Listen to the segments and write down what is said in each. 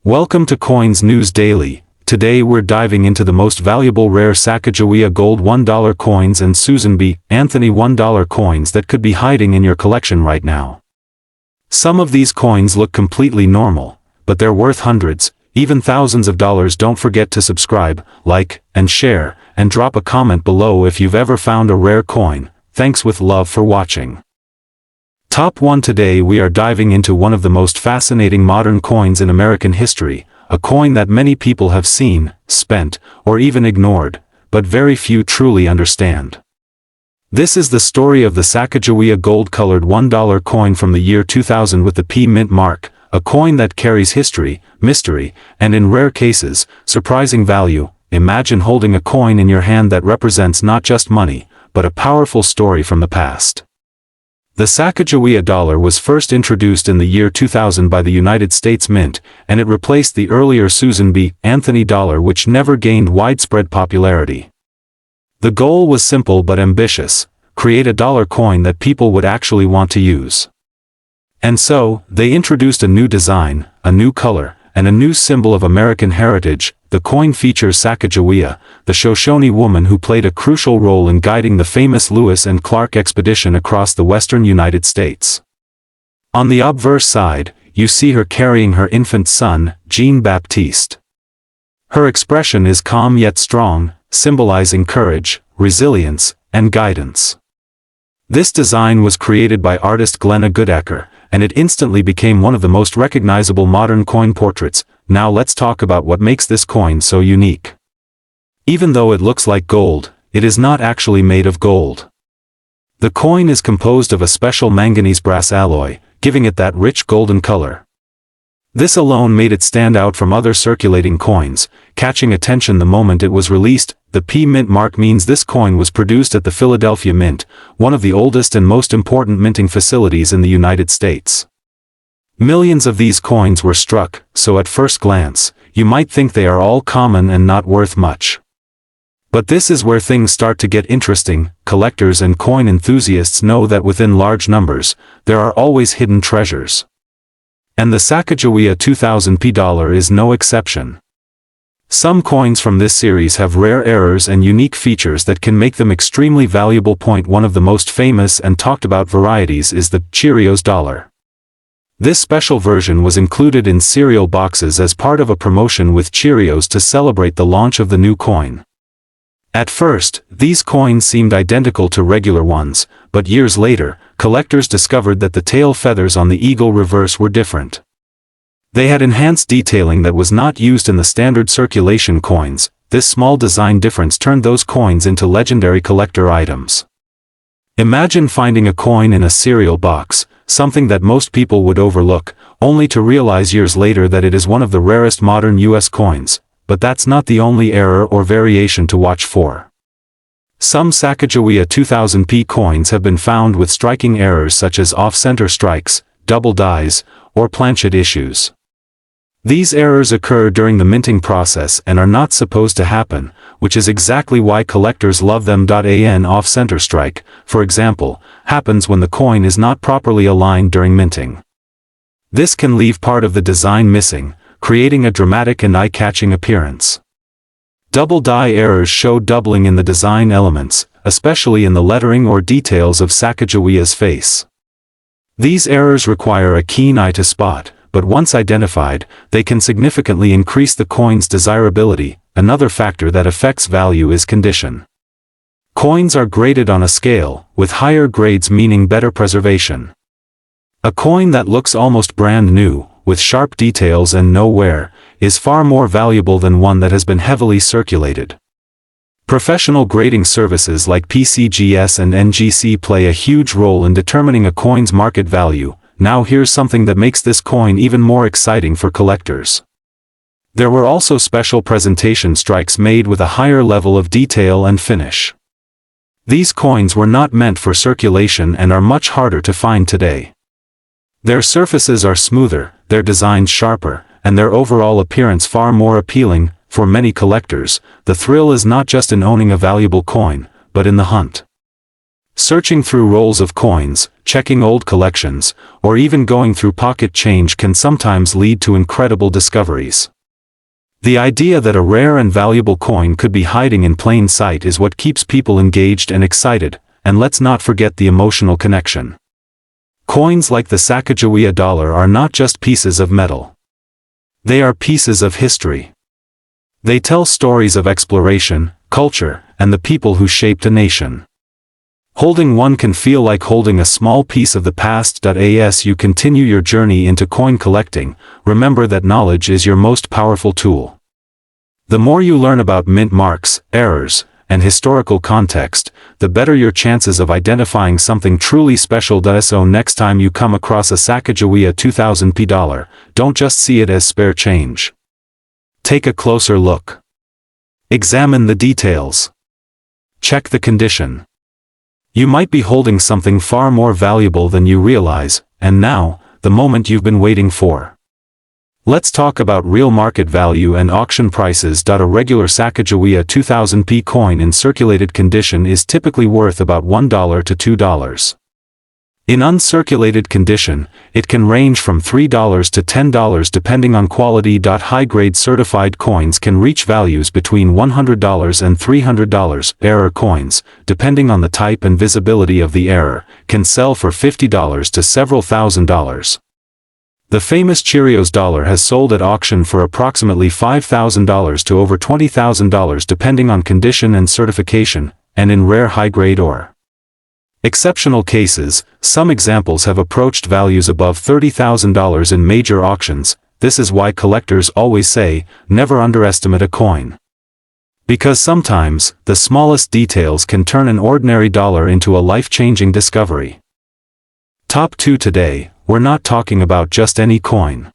Welcome to Coins News Daily. Today we're diving into the most valuable rare Sacagawea gold $1 coins and Susan B. Anthony $1 coins that could be hiding in your collection right now. Some of these coins look completely normal, but they're worth hundreds, even thousands of dollars. Don't forget to subscribe, like, and share, and drop a comment below if you've ever found a rare coin. Thanks with love for watching. Top 1. Today we are diving into one of the most fascinating modern coins in American history, a coin that many people have seen, spent, or even ignored, but very few truly understand. This is the story of the Sacagawea gold-colored $1 coin from the year 2000 with the P mint mark, a coin that carries history, mystery, and in rare cases, surprising value. Imagine holding a coin in your hand that represents not just money, but a powerful story from the past. The Sacagawea dollar was first introduced in the year 2000 by the United States Mint, and it replaced the earlier Susan B. Anthony dollar, which never gained widespread popularity. The goal was simple but ambitious: create a dollar coin that people would actually want to use. And so, they introduced a new design, a new color, and a new symbol of American heritage. The coin features Sacagawea, the Shoshone woman who played a crucial role in guiding the famous Lewis and Clark expedition across the western United States. On the obverse side, you see her carrying her infant son, Jean-Baptiste. Her expression is calm yet strong, symbolizing courage, resilience, and guidance. This design was created by artist Glenna Goodacker, and it instantly became one of the most recognizable modern coin portraits. Now let's talk about what makes this coin so unique. Even though it looks like gold, it is not actually made of gold. The coin is composed of a special manganese brass alloy, giving it that rich golden color. This alone made it stand out from other circulating coins, catching attention the moment it was released. The P mint mark means this coin was produced at the Philadelphia Mint, one of the oldest and most important minting facilities in the United States. Millions of these coins were struck, so at first glance, you might think they are all common and not worth much. But this is where things start to get interesting. Collectors and coin enthusiasts know that within large numbers, there are always hidden treasures. And the Sacagawea 2000 P dollar is no exception. Some coins from this series have rare errors and unique features that can make them extremely valuable. One of the most famous and talked about varieties is the Cheerios dollar. This special version was included in cereal boxes as part of a promotion with Cheerios to celebrate the launch of the new coin. At first, these coins seemed identical to regular ones, but years later, collectors discovered that the tail feathers on the eagle reverse were different. They had enhanced detailing that was not used in the standard circulation coins. This small design difference turned those coins into legendary collector items. Imagine finding a coin in a cereal box, something that most people would overlook, only to realize years later that it is one of the rarest modern U.S. coins. But that's not the only error or variation to watch for. Some Sacagawea 2000 P coins have been found with striking errors such as off-center strikes, double dies, or planchet issues. These errors occur during the minting process and are not supposed to happen, which is exactly why collectors love them. An off-center strike, for example, happens when the coin is not properly aligned during minting. This can leave part of the design missing, creating a dramatic and eye-catching appearance. Double die errors show doubling in the design elements, especially in the lettering or details of Sacagawea's face. These errors require a keen eye to spot, but once identified, they can significantly increase the coin's desirability. Another factor that affects value is condition. Coins are graded on a scale, with higher grades meaning better preservation. A coin that looks almost brand new, with sharp details and no wear, is far more valuable than one that has been heavily circulated. Professional grading services like PCGS and NGC play a huge role in determining a coin's market value. Now here's something that makes this coin even more exciting for collectors. There were also special presentation strikes made with a higher level of detail and finish. These coins were not meant for circulation and are much harder to find today. Their surfaces are smoother, their designs sharper, and their overall appearance far more appealing. For many collectors, the thrill is not just in owning a valuable coin, but in the hunt. Searching through rolls of coins, checking old collections, or even going through pocket change can sometimes lead to incredible discoveries. The idea that a rare and valuable coin could be hiding in plain sight is what keeps people engaged and excited, and let's not forget the emotional connection. Coins like the Sacagawea dollar are not just pieces of metal. They are pieces of history. They tell stories of exploration, culture, and the people who shaped a nation. Holding one can feel like holding a small piece of the past. As you continue your journey into coin collecting, remember that knowledge is your most powerful tool. The more you learn about mint marks, errors, and historical context, the better your chances of identifying something truly special. So next time you come across a Sacagawea 2000p dollar, don't just see it as spare change. Take a closer look. Examine the details. Check the condition. You might be holding something far more valuable than you realize, and now, the moment you've been waiting for. Let's talk about real market value and auction prices. A regular Sacagawea 2000p coin in circulated condition is typically worth about $1 to $2. In uncirculated condition, it can range from $3 to $10 depending on quality. High-grade certified coins can reach values between $100 and $300. Error coins, depending on the type and visibility of the error, can sell for $50 to several $1,000s. The famous Cheerios dollar has sold at auction for approximately $5,000 to over $20,000 depending on condition and certification, and in rare high-grade or exceptional cases, some examples have approached values above $30,000 in major auctions. This is why collectors always say, never underestimate a coin. Because sometimes, the smallest details can turn an ordinary dollar into a life-changing discovery. Top 2 today, we're not talking about just any coin.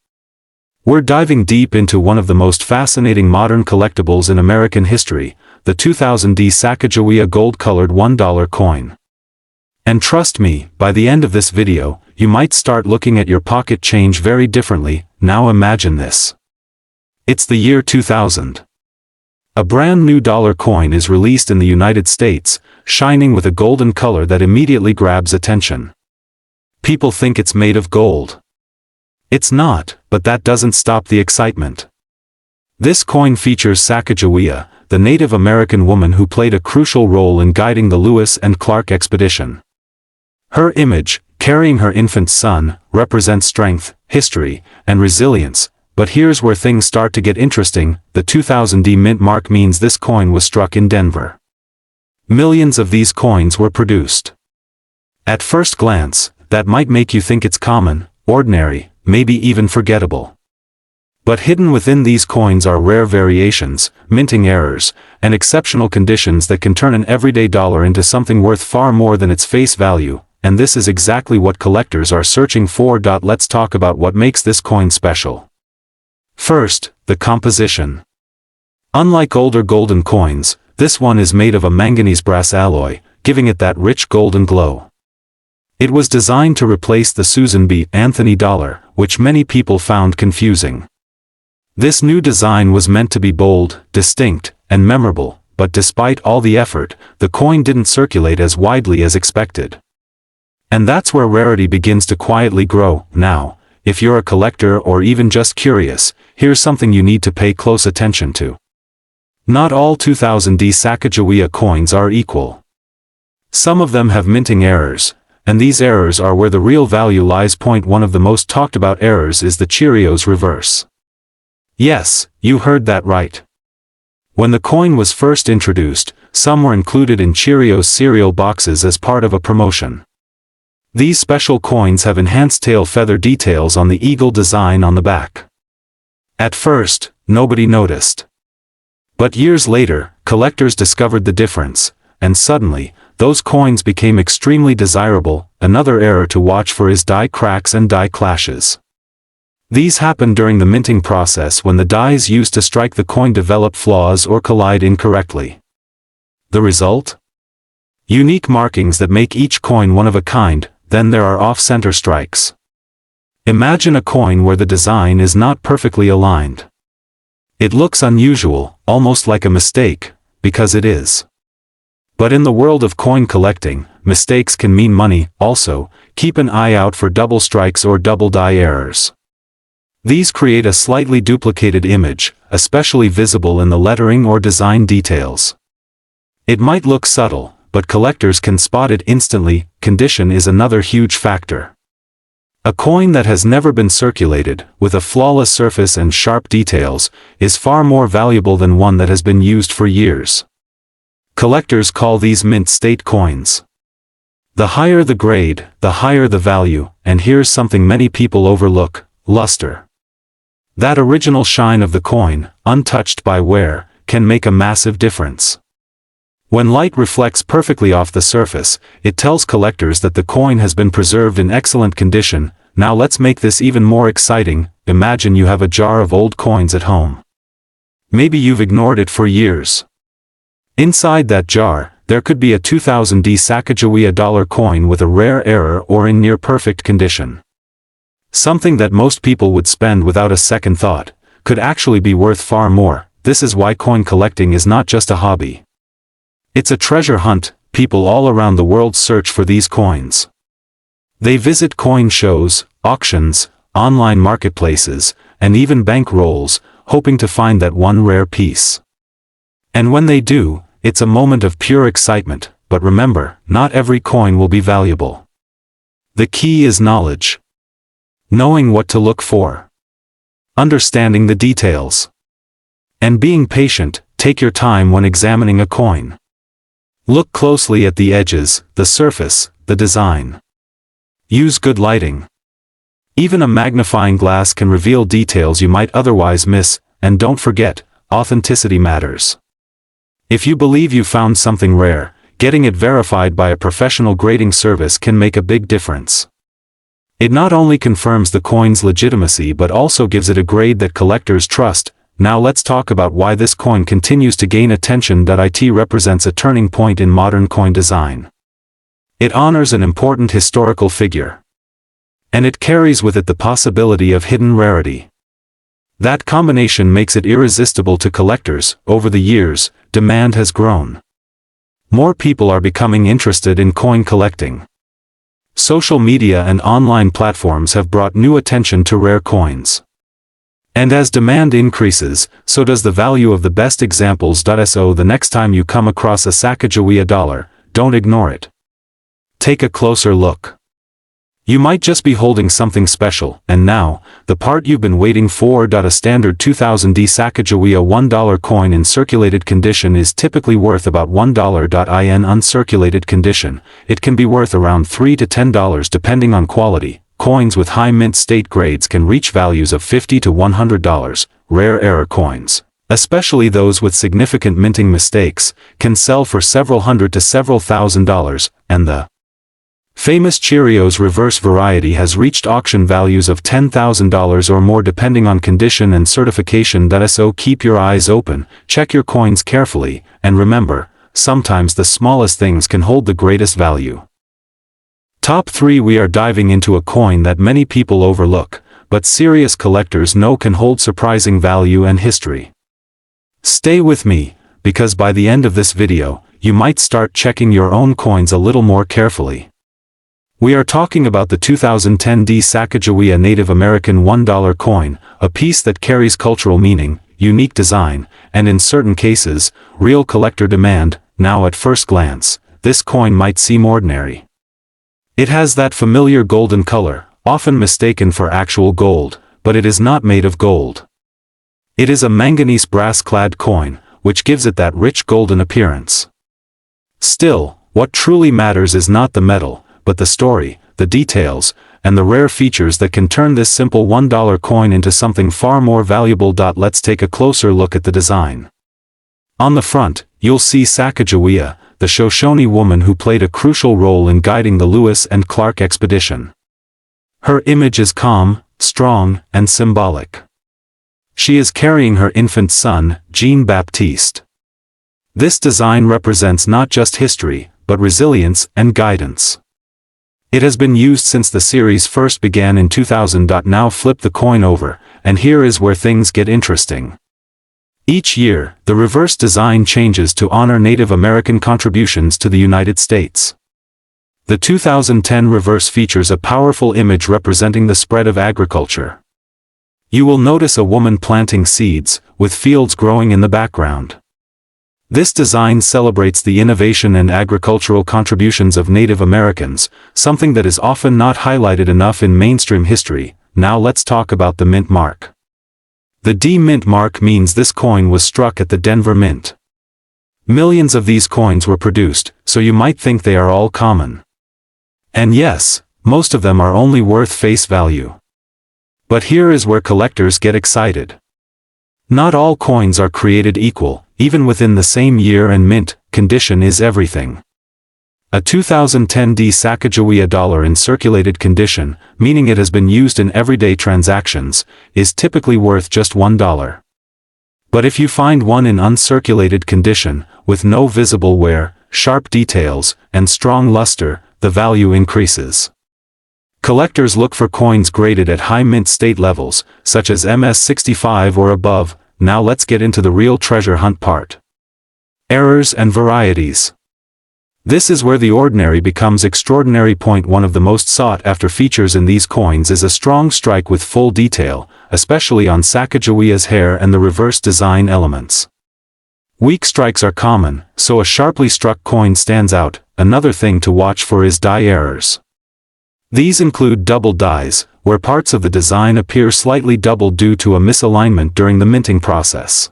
We're diving deep into one of the most fascinating modern collectibles in American history, the 2000D Sacagawea gold-colored $1 coin. And trust me, by the end of this video, you might start looking at your pocket change very differently. Now imagine this. It's the year 2000. A brand new dollar coin is released in the United States, shining with a golden color that immediately grabs attention. People think it's made of gold. It's not, but that doesn't stop the excitement. This coin features Sacagawea, the Native American woman who played a crucial role in guiding the Lewis and Clark expedition. Her image, carrying her infant son, represents strength, history, and resilience. But here's where things start to get interesting. The 2000D mint mark means this coin was struck in Denver. Millions of these coins were produced. At first glance, that might make you think it's common, ordinary, maybe even forgettable. But hidden within these coins are rare variations, minting errors, and exceptional conditions that can turn an everyday dollar into something worth far more than its face value, and this is exactly what collectors are searching for. Let's talk about what makes this coin special. First, the composition. Unlike older golden coins, this one is made of a manganese brass alloy, giving it that rich golden glow. It was designed to replace the Susan B. Anthony dollar, which many people found confusing. This new design was meant to be bold, distinct, and memorable, but despite all the effort, the coin didn't circulate as widely as expected. And that's where rarity begins to quietly grow. Now, if you're a collector or even just curious, here's something you need to pay close attention to. Not all 2000D Sacagawea coins are equal. Some of them have minting errors, and these errors are where the real value lies. One of the most talked about errors is the Cheerios reverse. Yes, you heard that right. When the coin was first introduced, some were included in Cheerios cereal boxes as part of a promotion. These special coins have enhanced tail feather details on the eagle design on the back. At first, nobody noticed. But years later, collectors discovered the difference, and suddenly, those coins became extremely desirable. Another error to watch for is die cracks and die clashes. These happen during the minting process when the dies used to strike the coin develop flaws or collide incorrectly. The result? Unique markings that make each coin one of a kind. Then there are off-center strikes. Imagine a coin where the design is not perfectly aligned. It looks unusual, almost like a mistake, because it is. But in the world of coin collecting, mistakes can mean money. Also, keep an eye out for double strikes or double die errors. These create a slightly duplicated image, especially visible in the lettering or design details. It might look subtle, but collectors can spot it instantly. Condition is another huge factor. A coin that has never been circulated, with a flawless surface and sharp details, is far more valuable than one that has been used for years. Collectors call these mint state coins. The higher the grade, the higher the value, and here's something many people overlook: luster. That original shine of the coin, untouched by wear, can make a massive difference. When light reflects perfectly off the surface, it tells collectors that the coin has been preserved in excellent condition. Now let's make this even more exciting. Imagine you have a jar of old coins at home. Maybe you've ignored it for years. Inside that jar, there could be a 2000D Sacagawea dollar coin with a rare error or in near-perfect condition. Something that most people would spend without a second thought, could actually be worth far more. This is why coin collecting is not just a hobby. It's a treasure hunt. People all around the world search for these coins. They visit coin shows, auctions, online marketplaces, and even bank rolls, hoping to find that one rare piece. And when they do, it's a moment of pure excitement. But remember, not every coin will be valuable. The key is knowledge. Knowing what to look for. Understanding the details. And being patient. Take your time when examining a coin. Look closely at the edges, the surface, the design. Use good lighting. Even a magnifying glass can reveal details you might otherwise miss, and don't forget, authenticity matters. If you believe you found something rare, getting it verified by a professional grading service can make a big difference. It not only confirms the coin's legitimacy but also gives it a grade that collectors trust. Now let's talk about why this coin continues to gain attention. It represents a turning point in modern coin design. It honors an important historical figure. And it carries with it the possibility of hidden rarity. That combination makes it irresistible to collectors. Over the years, demand has grown. More people are becoming interested in coin collecting. Social media and online platforms have brought new attention to rare coins. And as demand increases, so does the value of the best examples. So the next time you come across a Sacagawea dollar, don't ignore it. Take a closer look. You might just be holding something special. And now, the part you've been waiting for. A standard 2000D Sacagawea $1 coin in circulated condition is typically worth about $1. In uncirculated condition, it can be worth around $3 to $10 depending on quality. Coins with high mint state grades can reach values of $50 to $100. Rare error coins, especially those with significant minting mistakes, can sell for several hundred to several $1,000s, and the famous Cheerios reverse variety has reached auction values of $10,000 or more depending on condition and certification. So keep your eyes open, check your coins carefully, and remember, sometimes the smallest things can hold the greatest value. Top 3. We are diving into a coin that many people overlook, but serious collectors know can hold surprising value and history. Stay with me, because by the end of this video, you might start checking your own coins a little more carefully. We are talking about the 2010D Sacagawea Native American $1 coin, a piece that carries cultural meaning, unique design, and in certain cases, real collector demand. Now at first glance, this coin might seem ordinary. It has that familiar golden color, often mistaken for actual gold, but it is not made of gold. It is a manganese brass-clad coin, which gives it that rich golden appearance. Still, what truly matters is not the metal, but the story, the details, and the rare features that can turn this simple $1 coin into something far more valuable. Let's take a closer look at the design. On the front, you'll see Sacagawea, the Shoshone woman who played a crucial role in guiding the Lewis and Clark expedition. Her image is calm, strong, and symbolic. She is carrying her infant son, Jean-Baptiste. This design represents not just history, but resilience and guidance. It has been used since the series first began in 2000. Now flip the coin over, and here is where things get interesting. Each year, the reverse design changes to honor Native American contributions to the United States. The 2010 reverse features a powerful image representing the spread of agriculture. You will notice a woman planting seeds, with fields growing in the background. This design celebrates the innovation and agricultural contributions of Native Americans, something that is often not highlighted enough in mainstream history. Now let's talk about the mint mark. The D Mint mark means this coin was struck at the Denver Mint. Millions of these coins were produced, so you might think they are all common. And yes, most of them are only worth face value. But here is where collectors get excited. Not all coins are created equal, even within the same year, and mint condition is everything. A 2010 Sacagawea dollar in circulated condition, meaning it has been used in everyday transactions, is typically worth just $1. But if you find one in uncirculated condition, with no visible wear, sharp details, and strong luster, the value increases. Collectors look for coins graded at high mint state levels, such as MS65 or above. Now let's get into the real treasure hunt part. Errors and varieties. This is where the ordinary becomes extraordinary. One of the most sought after features in these coins is a strong strike with full detail, especially on Sacagawea's hair and the reverse design elements. Weak strikes are common, so a sharply struck coin stands out. Another thing to watch for is die errors. These include double dies, where parts of the design appear slightly doubled due to a misalignment during the minting process.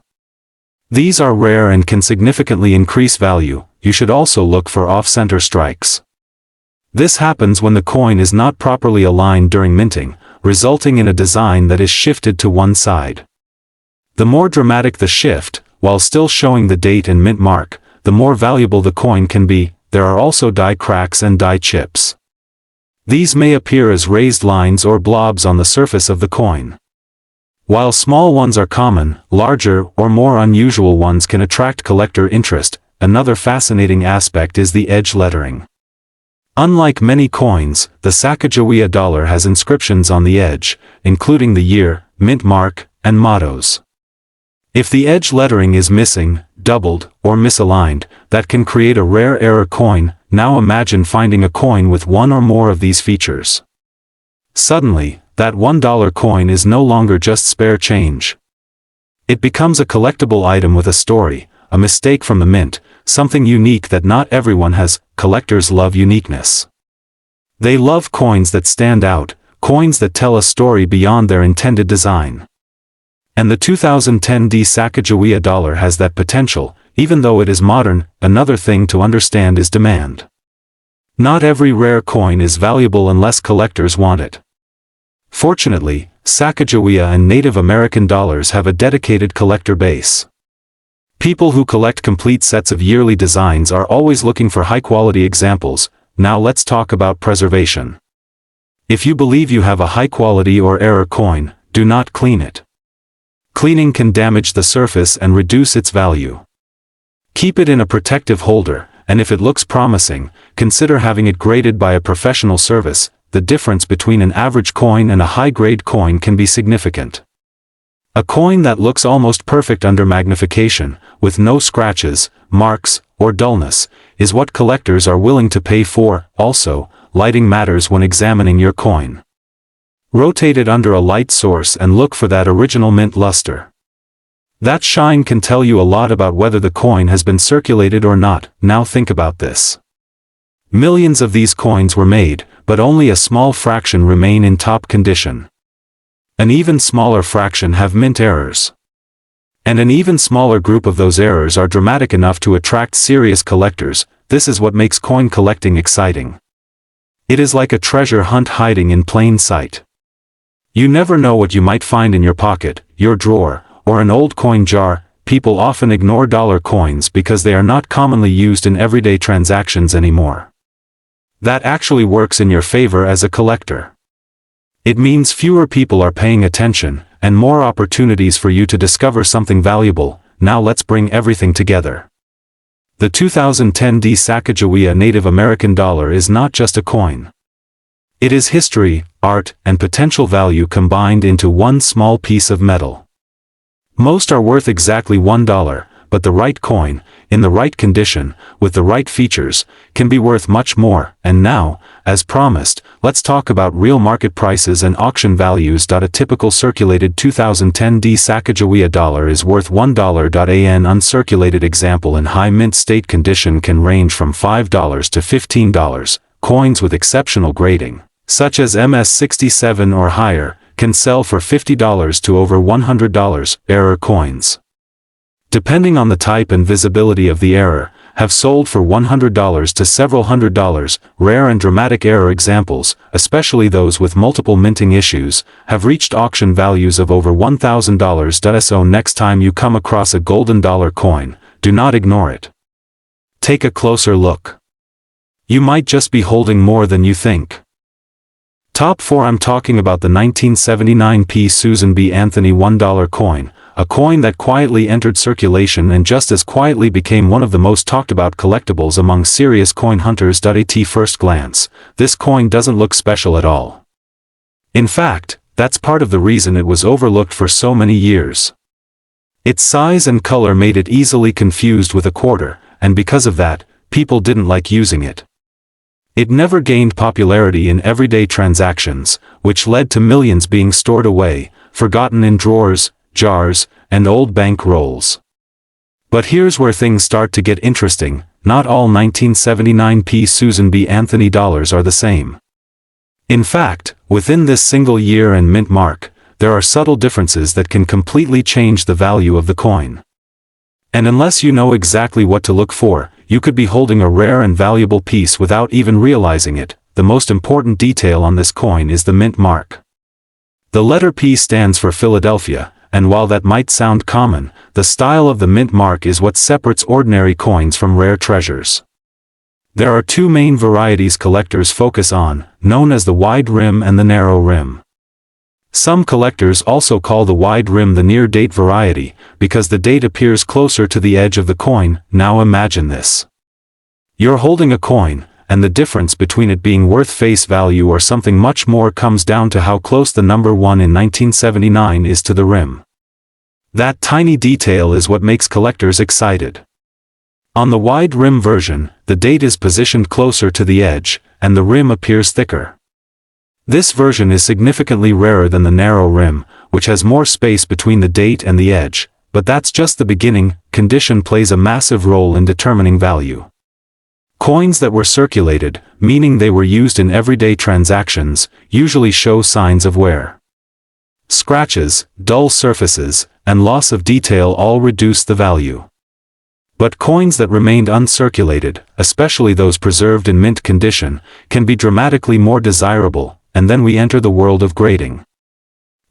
These are rare and can significantly increase value. You should also look for off-center strikes. This happens when the coin is not properly aligned during minting, resulting in a design that is shifted to one side. The more dramatic the shift, while still showing the date and mint mark, the more valuable the coin can be. There are also die cracks and die chips. These may appear as raised lines or blobs on the surface of the coin. While small ones are common, larger or more unusual ones can attract collector interest. Another fascinating aspect is the edge lettering. Unlike many coins, the Sacagawea dollar has inscriptions on the edge, including the year, mint mark, and mottos. If the edge lettering is missing, doubled, or misaligned, that can create a rare error coin. Now imagine finding a coin with one or more of these features. Suddenly, that $1 coin is no longer just spare change. It becomes a collectible item with a story, a mistake from the mint, something unique that not everyone has. Collectors love uniqueness. They love coins that stand out, coins that tell a story beyond their intended design. And the 2010 Sacagawea dollar has that potential, even though it is modern. Another thing to understand is demand. Not every rare coin is valuable unless collectors want it. Fortunately, Sacagawea and Native American dollars have a dedicated collector base. People who collect complete sets of yearly designs are always looking for high-quality examples. Now let's talk about preservation. If you believe you have a high-quality or error coin, do not clean it. Cleaning can damage the surface and reduce its value. Keep it in a protective holder, and if it looks promising, consider having it graded by a professional service. The difference between an average coin and a high-grade coin can be significant. A coin that looks almost perfect under magnification, with no scratches, marks, or dullness, is what collectors are willing to pay for. Also, lighting matters when examining your coin. Rotate it under a light source and look for that original mint luster. That shine can tell you a lot about whether the coin has been circulated or not. Now think about this. Millions of these coins were made, but only a small fraction remain in top condition. An even smaller fraction have mint errors. And an even smaller group of those errors are dramatic enough to attract serious collectors. This is what makes coin collecting exciting. It is like a treasure hunt hiding in plain sight. You never know what you might find in your pocket, your drawer, or an old coin jar. People often ignore dollar coins because they are not commonly used in everyday transactions anymore. That actually works in your favor as a collector. It means fewer people are paying attention, and more opportunities for you to discover something valuable. Now let's bring everything together. The 2010 Sacagawea Native American dollar is not just a coin. It is history, art, and potential value combined into one small piece of metal. Most are worth exactly $1, but the right coin, in the right condition, with the right features, can be worth much more. And now, as promised, let's talk about real market prices and auction values. A typical circulated 2010D Sacagawea dollar is worth $1. An uncirculated example in high mint state condition can range from $5 to $15. Coins with exceptional grading, such as MS67 or higher, can sell for $50 to over $100. Error coins, depending on the type and visibility of the error, have sold for $100 to several $100s. Rare and dramatic error examples, especially those with multiple minting issues, have reached auction values of over $1,000. So next time you come across a golden dollar coin, do not ignore it. Take a closer look. You might just be holding more than you think. Top 4. I'm talking about the 1979 P. Susan B. Anthony $1 coin, a coin that quietly entered circulation and just as quietly became one of the most talked about collectibles among serious coin hunters. At first glance, this coin doesn't look special at all. In fact, that's part of the reason it was overlooked for so many years. Its size and color made it easily confused with a quarter, and because of that, people didn't like using it. It never gained popularity in everyday transactions, which led to millions being stored away, forgotten in drawers, jars, and old bank rolls. But here's where things start to get interesting. Not all 1979 P. Susan B. Anthony dollars are the same. In fact, within this single year and mint mark, there are subtle differences that can completely change the value of the coin. And unless you know exactly what to look for, you could be holding a rare and valuable piece without even realizing it. The most important detail on this coin is the mint mark. The letter P stands for Philadelphia, and while that might sound common, the style of the mint mark is what separates ordinary coins from rare treasures. There are two main varieties collectors focus on, known as the wide rim and the narrow rim. Some collectors also call the wide rim the near-date variety, because the date appears closer to the edge of the coin. Now imagine this. You're holding a coin, and the difference between it being worth face value or something much more comes down to how close the number 1 in 1979 is to the rim. That tiny detail is what makes collectors excited. On the wide rim version, the date is positioned closer to the edge, and the rim appears thicker. This version is significantly rarer than the narrow rim, which has more space between the date and the edge, but that's just the beginning. Condition plays a massive role in determining value. Coins that were circulated, meaning they were used in everyday transactions, usually show signs of wear. Scratches, dull surfaces, and loss of detail all reduce the value. But coins that remained uncirculated, especially those preserved in mint condition, can be dramatically more desirable. And then we enter the world of grading.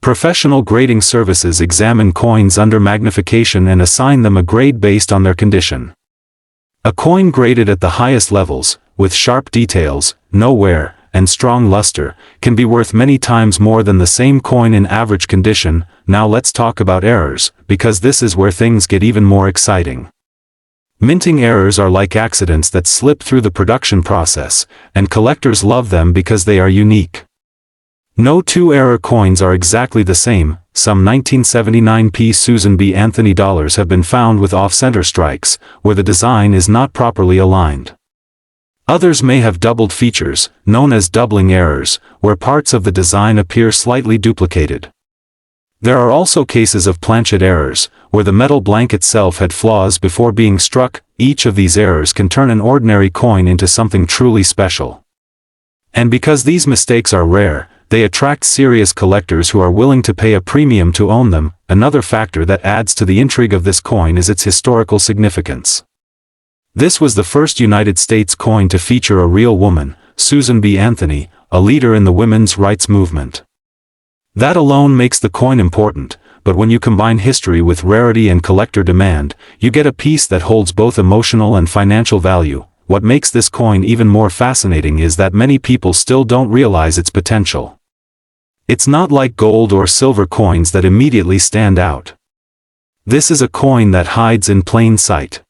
Professional grading services examine coins under magnification and assign them a grade based on their condition. A coin graded at the highest levels, with sharp details, no wear, and strong luster, can be worth many times more than the same coin in average condition. Now let's talk about errors, because this is where things get even more exciting. Minting errors are like accidents that slip through the production process, and collectors love them because they are unique. No two error coins are exactly the same. Some 1979 P. Susan B. Anthony dollars have been found with off-center strikes, where the design is not properly aligned. Others may have doubled features, known as doubling errors, where parts of the design appear slightly duplicated. There are also cases of planchet errors, where the metal blank itself had flaws before being struck. Each of these errors can turn an ordinary coin into something truly special. And because these mistakes are rare, they attract serious collectors who are willing to pay a premium to own them. Another factor that adds to the intrigue of this coin is its historical significance. This was the first United States coin to feature a real woman, Susan B. Anthony, a leader in the women's rights movement. That alone makes the coin important, but when you combine history with rarity and collector demand, you get a piece that holds both emotional and financial value. What makes this coin even more fascinating is that many people still don't realize its potential. It's not like gold or silver coins that immediately stand out. This is a coin that hides in plain sight.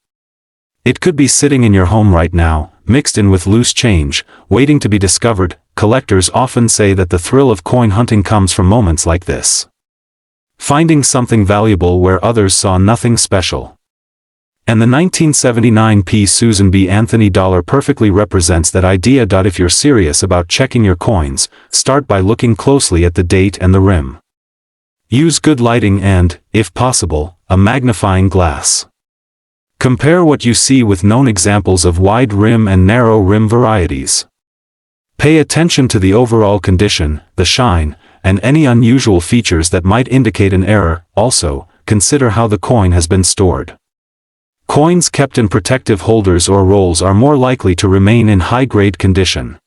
It could be sitting in your home right now, mixed in with loose change, waiting to be discovered. Collectors often say that the thrill of coin hunting comes from moments like this. Finding something valuable where others saw nothing special. And the 1979p Susan B. Anthony dollar perfectly represents that idea. If you're serious about checking your coins, start by looking closely at the date and the rim. Use good lighting and, if possible, a magnifying glass. Compare what you see with known examples of wide rim and narrow rim varieties. Pay attention to the overall condition, the shine, and any unusual features that might indicate an error. Also, consider how the coin has been stored. Coins kept in protective holders or rolls are more likely to remain in high-grade condition.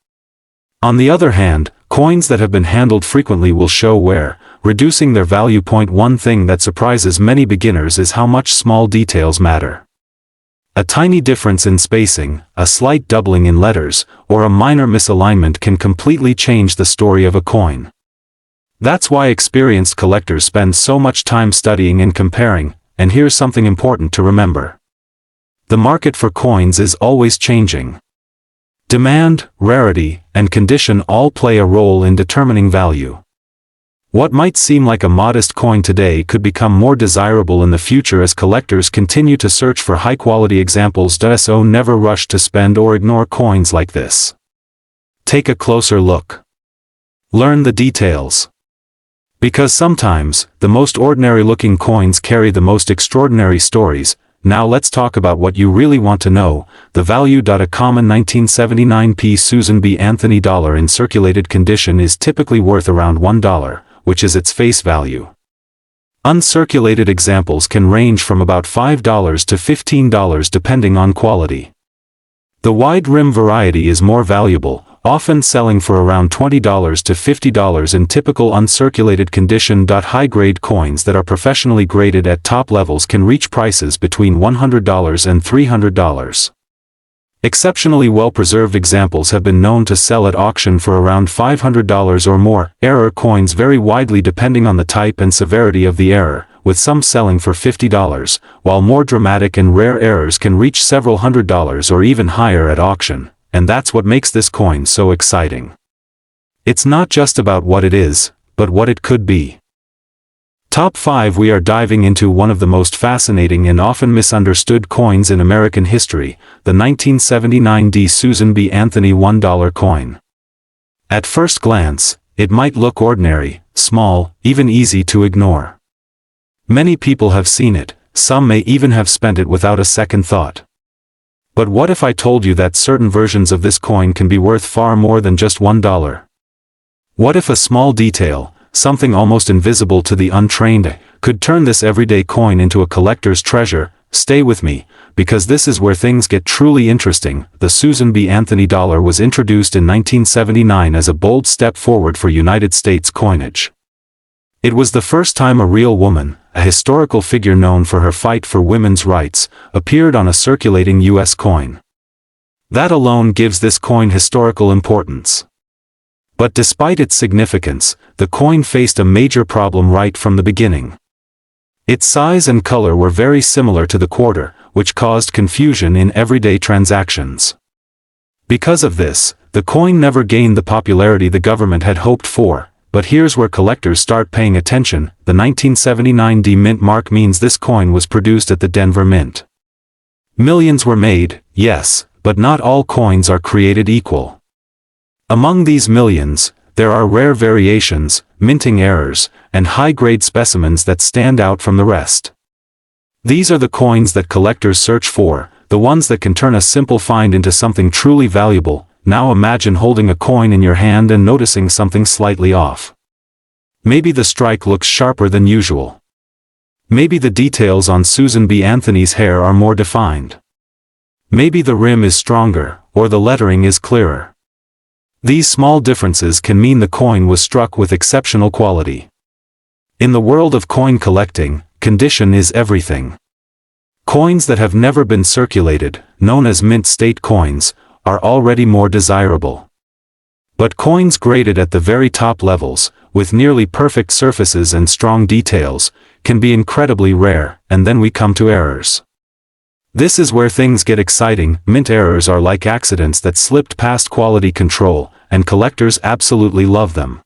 On the other hand, coins that have been handled frequently will show wear, reducing their value. One thing that surprises many beginners is how much small details matter. A tiny difference in spacing, a slight doubling in letters, or a minor misalignment can completely change the story of a coin. That's why experienced collectors spend so much time studying and comparing, and here's something important to remember. The market for coins is always changing. Demand, rarity, and condition all play a role in determining value. What might seem like a modest coin today could become more desirable in the future as collectors continue to search for high-quality examples. So never rush to spend or ignore coins like this. Take a closer look. Learn the details. Because sometimes, the most ordinary-looking coins carry the most extraordinary stories. Now let's talk about what you really want to know, the value. A common 1979p Susan B. Anthony dollar in circulated condition is typically worth around $1, which is its face value. Uncirculated examples can range from about $5 to $15 depending on quality. The wide rim variety is more valuable, often selling for around $20 to $50 in typical uncirculated condition. High-grade coins that are professionally graded at top levels can reach prices between $100 and $300. Exceptionally well-preserved examples have been known to sell at auction for around $500 or more. Error coins vary widely depending on the type and severity of the error, with some selling for $50, while more dramatic and rare errors can reach several $100s or even higher at auction. And that's what makes this coin so exciting. It's not just about what it is, but what it could be. Top 5. We are diving into one of the most fascinating and often misunderstood coins in American history, the 1979 Susan B. Anthony $1 coin. At first glance, it might look ordinary, small, even easy to ignore. Many people have seen it, some may even have spent it without a second thought. But what if I told you that certain versions of this coin can be worth far more than just $1? What if a small detail, something almost invisible to the untrained, could turn this everyday coin into a collector's treasure? Stay with me, because this is where things get truly interesting. The Susan B. Anthony dollar was introduced in 1979 as a bold step forward for United States coinage. It was the first time a real woman, a historical figure known for her fight for women's rights, appeared on a circulating U.S. coin. That alone gives this coin historical importance. But despite its significance, the coin faced a major problem right from the beginning. Its size and color were very similar to the quarter, which caused confusion in everyday transactions. Because of this, the coin never gained the popularity the government had hoped for. But here's where collectors start paying attention. The 1979 D mint mark means this coin was produced at the Denver Mint. Millions were made, yes, but not all coins are created equal. Among these millions, there are rare variations, minting errors, and high-grade specimens that stand out from the rest. These are the coins that collectors search for, the ones that can turn a simple find into something truly valuable. Now imagine holding a coin in your hand and noticing something slightly off. Maybe the strike looks sharper than usual. Maybe the details on Susan B. Anthony's hair are more defined. Maybe the rim is stronger, or the lettering is clearer. These small differences can mean the coin was struck with exceptional quality. In the world of coin collecting, condition is everything. Coins that have never been circulated, known as mint state coins, are already more desirable. But coins graded at the very top levels, with nearly perfect surfaces and strong details, can be incredibly rare. And then we come to errors. This is where things get exciting. Mint errors are like accidents that slipped past quality control, and collectors absolutely love them.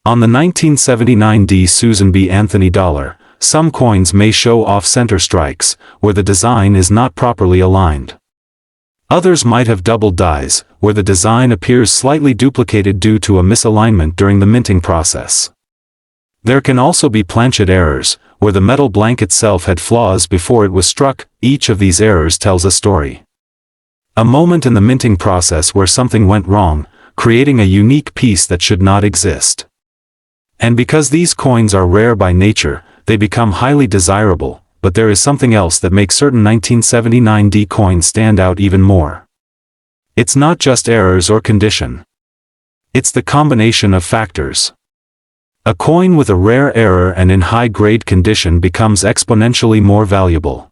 On the 1979 Susan B. Anthony dollar, some coins may show off-center strikes, where the design is not properly aligned. Others might have doubled dies, where the design appears slightly duplicated due to a misalignment during the minting process. There can also be planchet errors, where the metal blank itself had flaws before it was struck. Each of these errors tells a story. A moment in the minting process where something went wrong, creating a unique piece that should not exist. And because these coins are rare by nature, they become highly desirable, but there is something else that makes certain 1979D coins stand out even more. It's not just errors or condition. It's the combination of factors. A coin with a rare error and in high-grade condition becomes exponentially more valuable.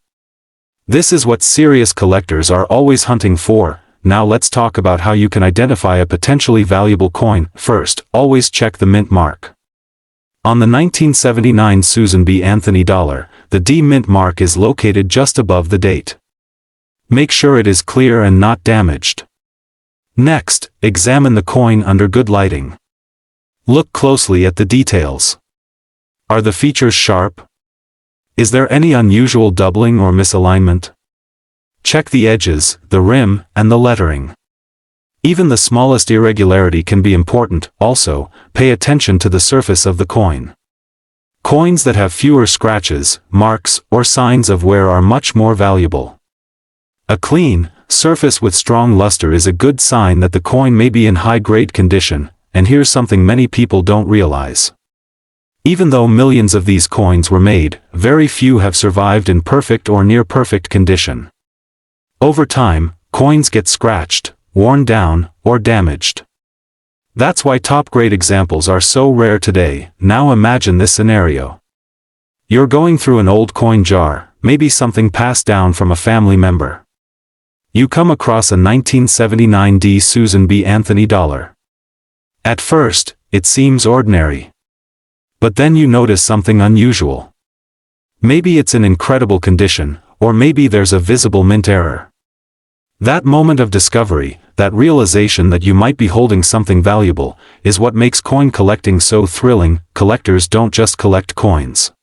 This is what serious collectors are always hunting for. Now let's talk about how you can identify a potentially valuable coin. First, always check the mint mark. On the 1979 Susan B. Anthony dollar, the D mint mark is located just above the date. Make sure it is clear and not damaged. Next, examine the coin under good lighting. Look closely at the details. Are the features sharp? Is there any unusual doubling or misalignment? Check the edges, the rim, and the lettering. Even the smallest irregularity can be important. Also, pay attention to the surface of the coin. Coins that have fewer scratches, marks, or signs of wear are much more valuable. A clean surface with strong luster is a good sign that the coin may be in high-grade condition. And here's something many people don't realize. Even though millions of these coins were made, very few have survived in perfect or near-perfect condition. Over time, coins get scratched, worn down, or damaged. That's why top-grade examples are so rare today. Now imagine this scenario. You're going through an old coin jar, maybe something passed down from a family member. You come across a 1979D Susan B. Anthony dollar. At first, it seems ordinary. But then you notice something unusual. Maybe it's in incredible condition, or maybe there's a visible mint error. That moment of discovery, that realization that you might be holding something valuable, is what makes coin collecting so thrilling. Collectors don't just collect coins.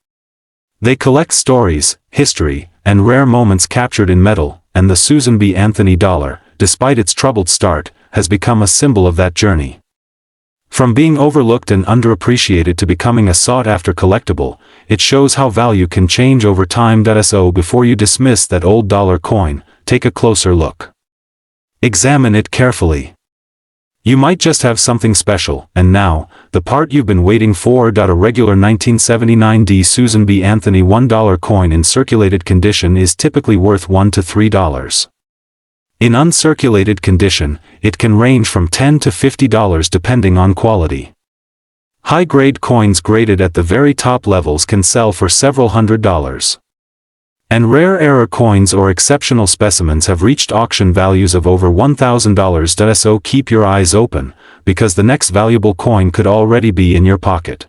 They collect stories, history, and rare moments captured in metal, and the Susan B. Anthony dollar, despite its troubled start, has become a symbol of that journey. From being overlooked and underappreciated to becoming a sought-after collectible, it shows how value can change over time. So before you dismiss that old dollar coin, take a closer look. Examine it carefully. You might just have something special. And now, the part you've been waiting for. A regular 1979D Susan B. Anthony $1 coin in circulated condition is typically worth $1 to $3. In uncirculated condition, it can range from $10 to $50 depending on quality. High-grade coins graded at the very top levels can sell for several $100s. And rare error coins or exceptional specimens have reached auction values of over $1,000. So keep your eyes open, because the next valuable coin could already be in your pocket.